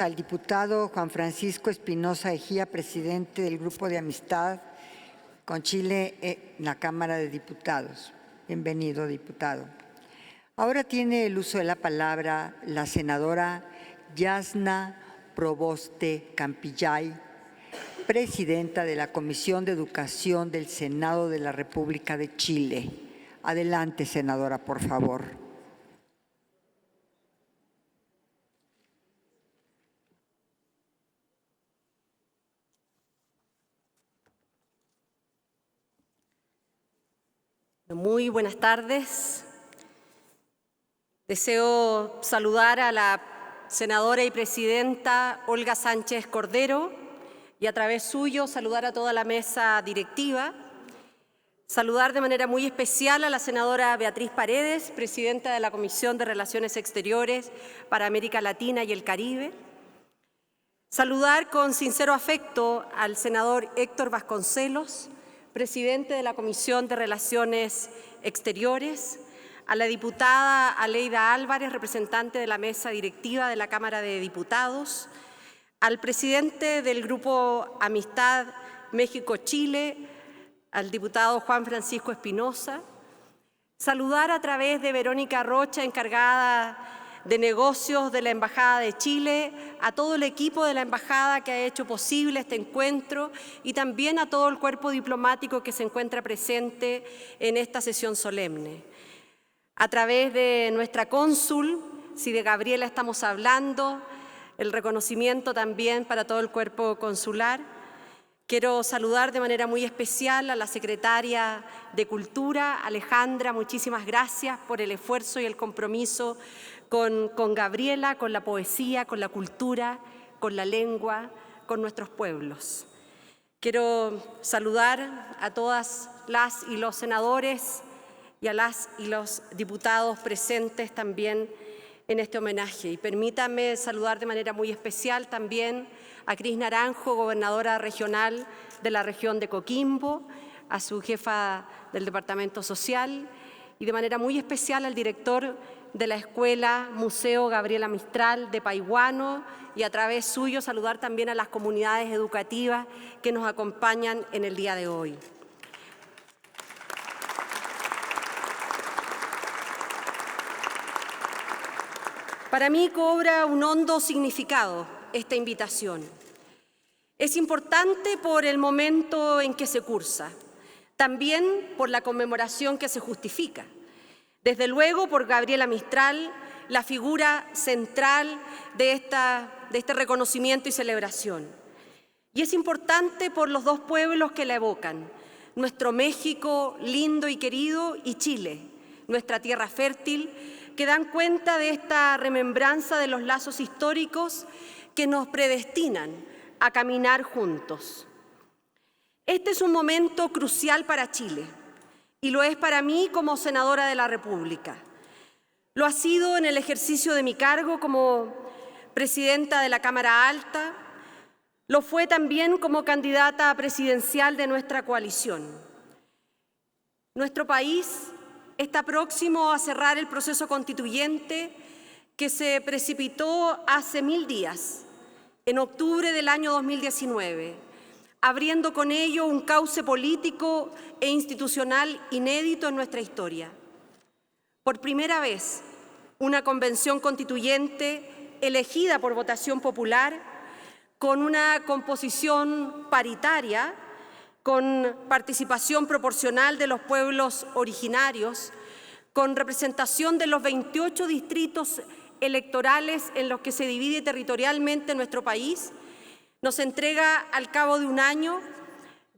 Al diputado Juan Francisco Espinosa Ejía, presidente del Grupo de Amistad con Chile en la Cámara de Diputados. Bienvenido, diputado. Ahora tiene el uso de la palabra la senadora Yasna Proboste Campillay, presidenta de la Comisión de Educación del Senado de la República de Chile. Adelante, senadora, por favor. Muy buenas tardes. Deseo saludar a la senadora y presidenta Olga Sánchez Cordero y a través suyo saludar a toda la mesa directiva. Saludar de manera muy especial a la senadora Beatriz Paredes, presidenta de la Comisión de Relaciones Exteriores para América Latina y el Caribe. Saludar con sincero afecto al senador Héctor Vasconcelos, presidente de la Comisión de Relaciones Exteriores, a la diputada Aleida Álvarez, representante de la mesa directiva de la Cámara de Diputados, al presidente del Grupo Amistad México-Chile, al diputado Juan Francisco Espinosa. Saludar a través de Verónica Rocha, encargada de negocios de la Embajada de Chile, a todo el equipo de la Embajada que ha hecho posible este encuentro y también a todo el cuerpo diplomático que se encuentra presente en esta sesión solemne. A través de nuestra cónsul, si de Gabriela estamos hablando, el reconocimiento también para todo el cuerpo consular. Quiero saludar de manera muy especial a la secretaria de Cultura, Alejandra, muchísimas gracias por el esfuerzo y el compromiso con Gabriela, con la poesía, con la cultura, con la lengua, con nuestros pueblos. Quiero saludar a todas las y los senadores y a las y los diputados presentes también en este homenaje. Y permítanme saludar de manera muy especial también a Cris Naranjo, gobernadora regional de la región de Coquimbo, a su jefa del Departamento Social y de manera muy especial al director de la Escuela Museo Gabriela Mistral de Paihuano y a través suyo saludar también a las comunidades educativas que nos acompañan en el día de hoy. Para mí cobra un hondo significado esta invitación. Es importante por el momento en que se cursa, también por la conmemoración que se justifica. Desde luego por Gabriela Mistral, la figura central de este reconocimiento y celebración. Y es importante por los dos pueblos que la evocan, nuestro México lindo y querido y Chile, nuestra tierra fértil, que dan cuenta de esta remembranza de los lazos históricos que nos predestinan a caminar juntos. Este es un momento crucial para Chile. Y lo es para mí como senadora de la República. Lo ha sido en el ejercicio de mi cargo como presidenta de la Cámara Alta, lo fue también como candidata presidencial de nuestra coalición. Nuestro país está próximo a cerrar el proceso constituyente que se precipitó hace 1000 días, en octubre del año 2019. Abriendo con ello un cauce político e institucional inédito en nuestra historia. Por primera vez, una convención constituyente elegida por votación popular, con una composición paritaria, con participación proporcional de los pueblos originarios, con representación de los 28 distritos electorales en los que se divide territorialmente nuestro país, nos entrega al cabo de un año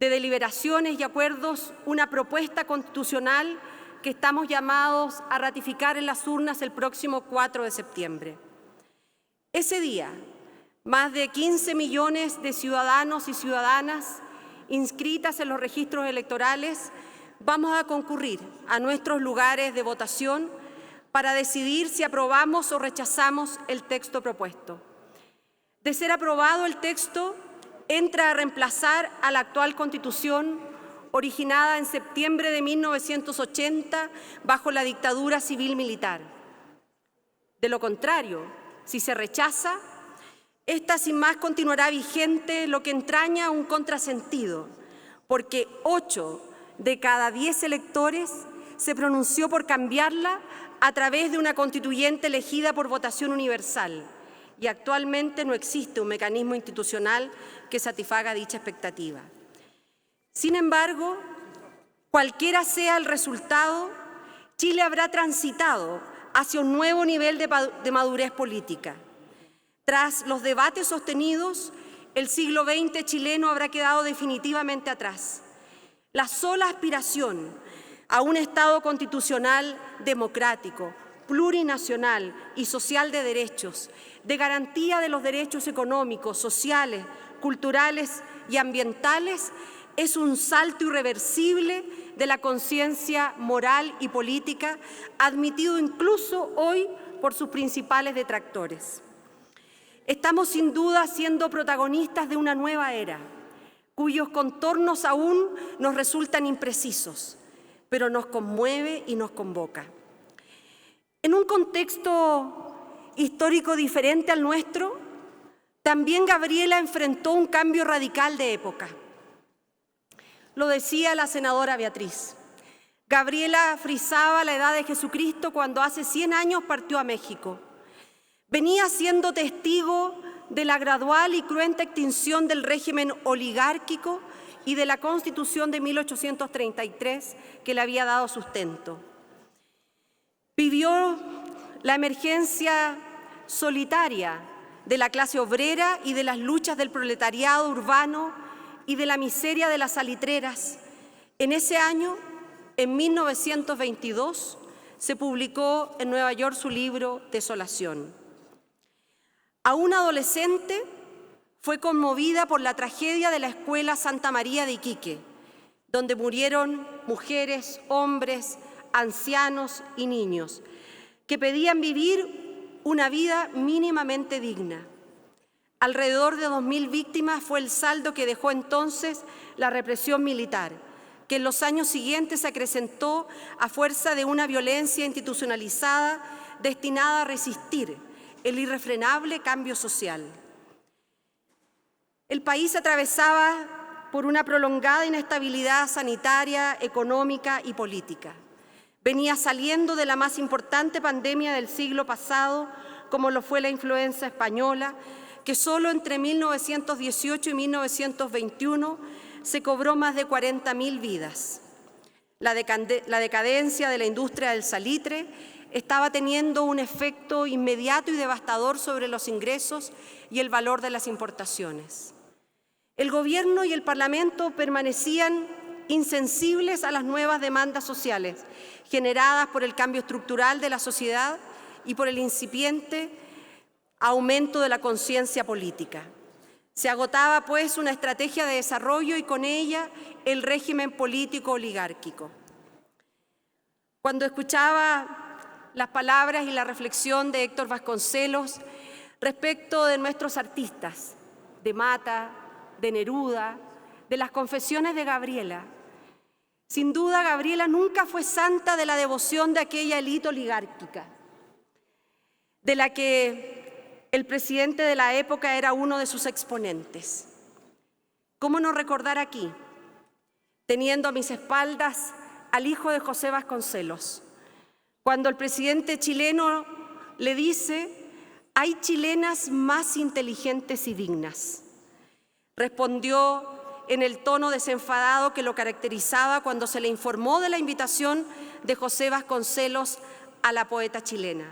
de deliberaciones y acuerdos una propuesta constitucional que estamos llamados a ratificar en las urnas el próximo 4 de septiembre. Ese día, más de 15 millones de ciudadanos y ciudadanas inscritas en los registros electorales vamos a concurrir a nuestros lugares de votación para decidir si aprobamos o rechazamos el texto propuesto. De ser aprobado, el texto entra a reemplazar a la actual Constitución originada en septiembre de 1980 bajo la dictadura civil-militar. De lo contrario, si se rechaza, Esta sin más continuará vigente, lo que entraña un contrasentido, porque 8 de cada 10 electores se pronunció por cambiarla a través de una constituyente elegida por votación universal, y actualmente no existe un mecanismo institucional que satisfaga dicha expectativa. Sin embargo, cualquiera sea el resultado, Chile habrá transitado hacia un nuevo nivel de madurez política. Tras los debates sostenidos, el siglo XX chileno habrá quedado definitivamente atrás. La sola aspiración a un Estado constitucional democrático, plurinacional y social de derechos, de garantía de los derechos económicos, sociales, culturales y ambientales, es un salto irreversible de la conciencia moral y política, admitido incluso hoy por sus principales detractores. Estamos sin duda siendo protagonistas de una nueva era, cuyos contornos aún nos resultan imprecisos, pero nos conmueve y nos convoca. En un contexto histórico diferente al nuestro, también Gabriela enfrentó un cambio radical de época. Lo decía la senadora Beatriz. Gabriela frisaba la edad de Jesucristo cuando hace 100 años partió a México. Venía siendo testigo de la gradual y cruenta extinción del régimen oligárquico y de la Constitución de 1833 que le había dado sustento. Vivió la emergencia solitaria de la clase obrera y de las luchas del proletariado urbano y de la miseria de las salitreras. En ese año, en 1922, se publicó en Nueva York su libro Desolación. Aún adolescente, fue conmovida por la tragedia de la Escuela Santa María de Iquique, donde murieron mujeres, hombres, ancianos y niños, que pedían vivir una vida mínimamente digna. Alrededor de 2.000 víctimas fue el saldo que dejó entonces la represión militar, que en los años siguientes se acrecentó a fuerza de una violencia institucionalizada destinada a resistir el irrefrenable cambio social. El país atravesaba por una prolongada inestabilidad sanitaria, económica y política. Venía saliendo de la más importante pandemia del siglo pasado, como lo fue la influenza española, que solo entre 1918 y 1921 se cobró más de 40.000 vidas. La decadencia de la industria del salitre estaba teniendo un efecto inmediato y devastador sobre los ingresos y el valor de las importaciones. El gobierno y el Parlamento permanecían insensibles a las nuevas demandas sociales generadas por el cambio estructural de la sociedad y por el incipiente aumento de la conciencia política. Se agotaba, pues, una estrategia de desarrollo y con ella el régimen político oligárquico. Cuando escuchaba las palabras y la reflexión de Héctor Vasconcelos respecto de nuestros artistas, de Mata, de Neruda, de las confesiones de Gabriela, sin duda Gabriela nunca fue santa de la devoción de aquella élite oligárquica, de la que el presidente de la época era uno de sus exponentes. ¿Cómo no recordar aquí, teniendo a mis espaldas al hijo de José Vasconcelos, cuando el presidente chileno le dice: hay chilenas más inteligentes y dignas? Respondió en el tono desenfadado que lo caracterizaba cuando se le informó de la invitación de José Vasconcelos a la poeta chilena.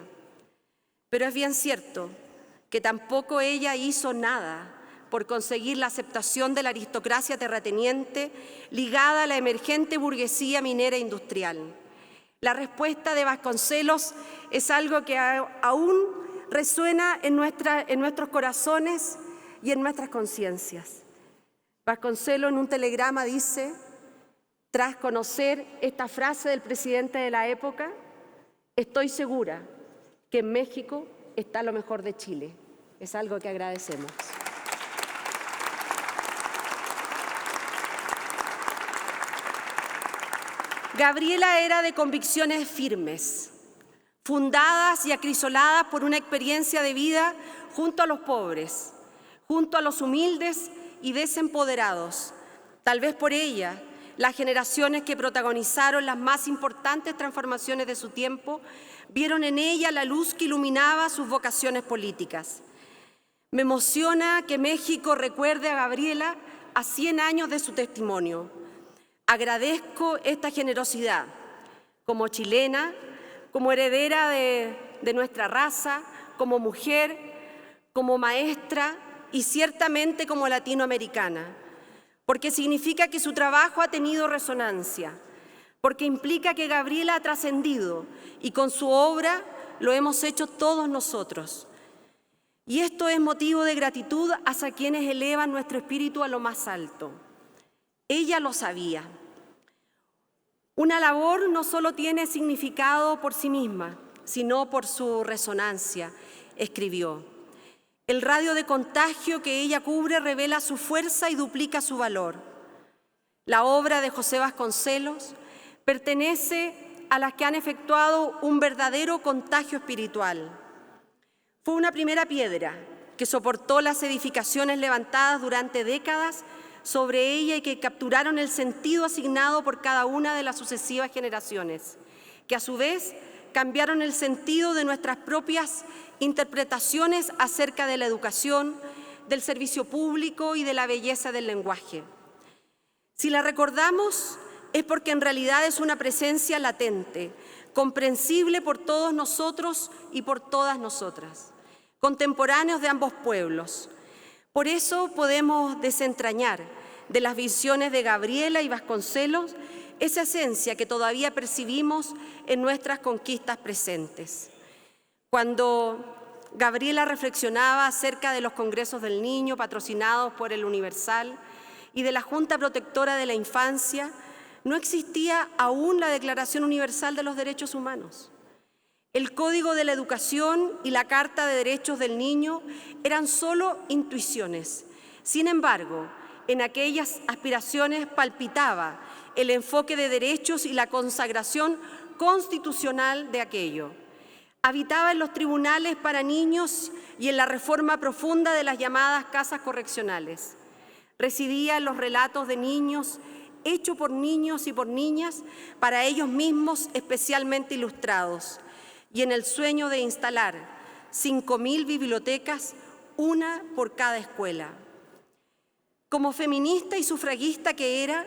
Pero es bien cierto que tampoco ella hizo nada por conseguir la aceptación de la aristocracia terrateniente ligada a la emergente burguesía minera e industrial. La respuesta de Vasconcelos es algo que aún resuena en nuestros corazones y en nuestras conciencias. Vasconcelos en un telegrama dice, tras conocer esta frase del presidente de la época: estoy segura que en México está lo mejor de Chile. Es algo que agradecemos. Gabriela era de convicciones firmes, fundadas y acrisoladas por una experiencia de vida junto a los pobres, junto a los humildes y desempoderados. Tal vez por ella, las generaciones que protagonizaron las más importantes transformaciones de su tiempo vieron en ella la luz que iluminaba sus vocaciones políticas. Me emociona que México recuerde a Gabriela a 100 años de su testimonio. Agradezco esta generosidad como chilena, como heredera de nuestra raza, como mujer, como maestra y ciertamente como latinoamericana, porque significa que su trabajo ha tenido resonancia, porque implica que Gabriela ha trascendido y con su obra lo hemos hecho todos nosotros. Y esto es motivo de gratitud hacia quienes elevan nuestro espíritu a lo más alto. Ella lo sabía. Una labor no solo tiene significado por sí misma, sino por su resonancia, escribió. El radio de contagio que ella cubre revela su fuerza y duplica su valor. La obra de José Vasconcelos pertenece a las que han efectuado un verdadero contagio espiritual. Fue una primera piedra que soportó las edificaciones levantadas durante décadas sobre ella y que capturaron el sentido asignado por cada una de las sucesivas generaciones, que a su vez cambiaron el sentido de nuestras propias interpretaciones acerca de la educación, del servicio público y de la belleza del lenguaje. Si la recordamos es porque en realidad es una presencia latente, comprensible por todos nosotros y por todas nosotras, contemporáneos de ambos pueblos. Por eso podemos desentrañar de las visiones de Gabriela y Vasconcelos esa esencia que todavía percibimos en nuestras conquistas presentes. Cuando Gabriela reflexionaba acerca de los congresos del niño patrocinados por el Universal y de la Junta Protectora de la Infancia, no existía aún la Declaración Universal de los Derechos Humanos. El Código de la Educación y la Carta de Derechos del Niño eran solo intuiciones. Sin embargo, en aquellas aspiraciones palpitaba el enfoque de derechos y la consagración constitucional de aquello. Habitaba en los tribunales para niños y en la reforma profunda de las llamadas casas correccionales. Residía en los relatos de niños, hechos por niños y por niñas, para ellos mismos especialmente ilustrados, y en el sueño de instalar 5.000 bibliotecas, una por cada escuela. Como feminista y sufragista que era,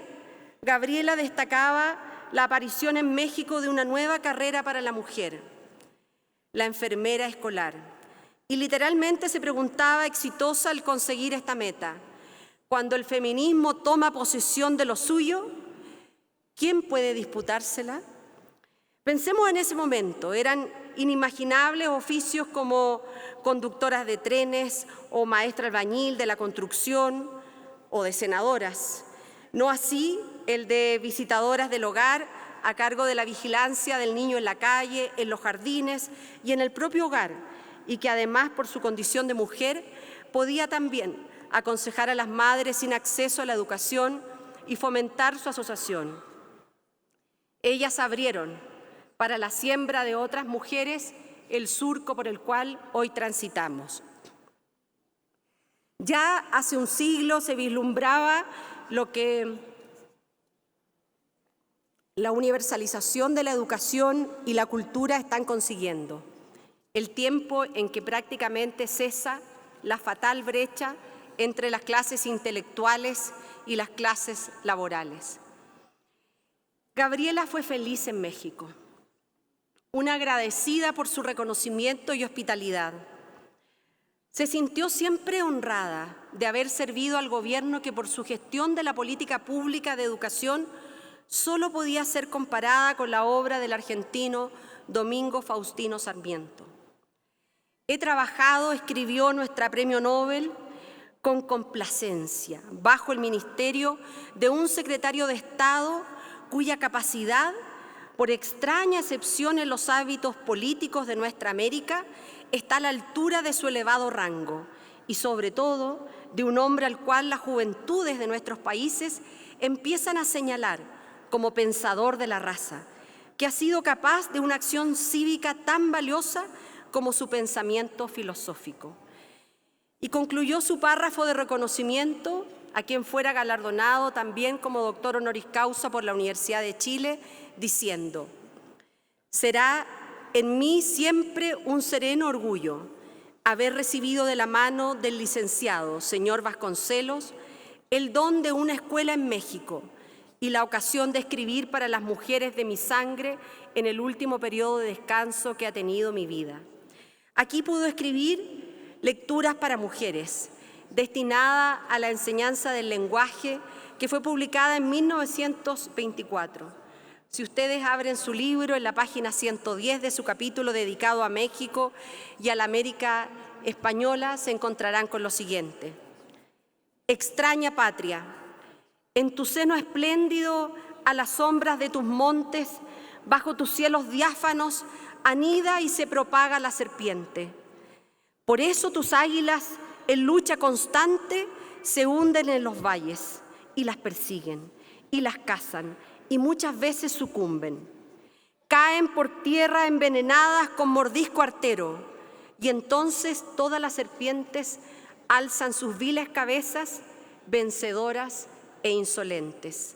Gabriela destacaba la aparición en México de una nueva carrera para la mujer, la enfermera escolar, y literalmente se preguntaba, exitosa al conseguir esta meta: cuando el feminismo toma posesión de lo suyo, ¿quién puede disputársela? Pensemos en ese momento, eran inimaginables oficios como conductoras de trenes o maestra albañil de la construcción o de senadoras. No así el de visitadoras del hogar a cargo de la vigilancia del niño en la calle, en los jardines y en el propio hogar, y que además por su condición de mujer podía también aconsejar a las madres sin acceso a la educación y fomentar su asociación. Ellas abrieron para la siembra de otras mujeres el surco por el cual hoy transitamos. Ya hace un siglo se vislumbraba lo que la universalización de la educación y la cultura están consiguiendo, el tiempo en que prácticamente cesa la fatal brecha entre las clases intelectuales y las clases laborales. Gabriela fue feliz en México, una agradecida por su reconocimiento y hospitalidad. Se sintió siempre honrada de haber servido al gobierno que por su gestión de la política pública de educación solo podía ser comparada con la obra del argentino Domingo Faustino Sarmiento. He trabajado, escribió nuestra premio Nobel, con complacencia, bajo el ministerio de un secretario de Estado cuya capacidad, por extraña excepción en los hábitos políticos de nuestra América, está a la altura de su elevado rango y, sobre todo, de un hombre al cual las juventudes de nuestros países empiezan a señalar como pensador de la raza, que ha sido capaz de una acción cívica tan valiosa como su pensamiento filosófico. Y concluyó su párrafo de reconocimiento a quien fuera galardonado también como doctor honoris causa por la Universidad de Chile, diciendo: «Será en mí siempre un sereno orgullo haber recibido de la mano del licenciado señor Vasconcelos el don de una escuela en México y la ocasión de escribir para las mujeres de mi sangre en el último periodo de descanso que ha tenido mi vida. Aquí pudo escribir Lecturas para Mujeres, destinada a la enseñanza del lenguaje, que fue publicada en 1924. Si ustedes abren su libro, en la página 110 de su capítulo dedicado a México y a la América española, se encontrarán con lo siguiente: extraña patria, en tu seno espléndido, a las sombras de tus montes, bajo tus cielos diáfanos, anida y se propaga la serpiente. Por eso tus águilas, en lucha constante, se hunden en los valles y las persiguen y las cazan y muchas veces sucumben. Caen por tierra envenenadas con mordisco artero y entonces todas las serpientes alzan sus viles cabezas, vencedoras e insolentes».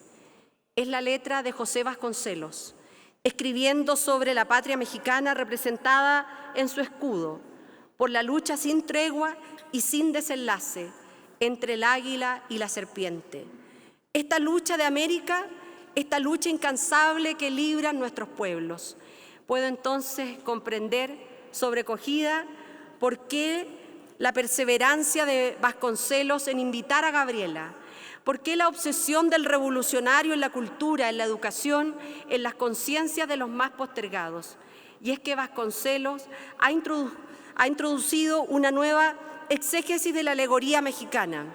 Es la letra de José Vasconcelos, escribiendo sobre la patria mexicana representada en su escudo, por la lucha sin tregua y sin desenlace entre el águila y la serpiente. Esta lucha de América, esta lucha incansable que libran nuestros pueblos. Puedo entonces comprender, sobrecogida, por qué la perseverancia de Vasconcelos en invitar a Gabriela, por qué la obsesión del revolucionario en la cultura, en la educación, en las conciencias de los más postergados. Y es que Vasconcelos ha introducido una nueva exégesis de la alegoría mexicana.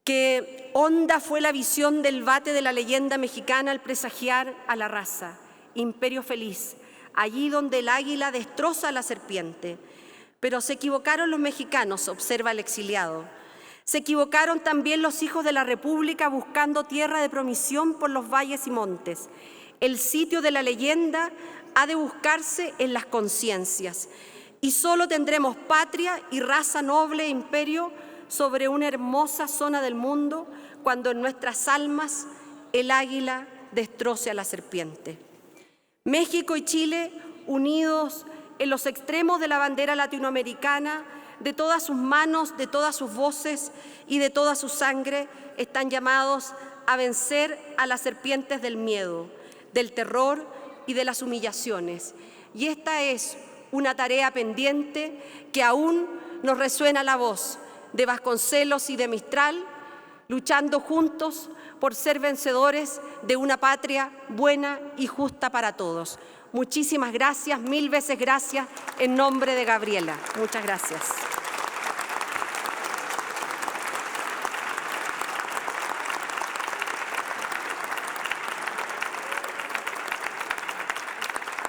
Que honda fue la visión del vate de la leyenda mexicana al presagiar a la raza, imperio feliz, allí donde el águila destroza a la serpiente. Pero se equivocaron los mexicanos, observa el exiliado. Se equivocaron también los hijos de la República buscando tierra de promisión por los valles y montes. El sitio de la leyenda ha de buscarse en las conciencias. Y solo tendremos patria y raza noble e imperio sobre una hermosa zona del mundo cuando en nuestras almas el águila destroce a la serpiente. México y Chile, unidos en los extremos de la bandera latinoamericana, de todas sus manos, de todas sus voces y de toda su sangre, están llamados a vencer a las serpientes del miedo, del terror y de las humillaciones. Y esta es una tarea pendiente que aún nos resuena la voz de Vasconcelos y de Mistral, luchando juntos por ser vencedores de una patria buena y justa para todos. Muchísimas gracias, mil veces gracias, en nombre de Gabriela. Muchas gracias.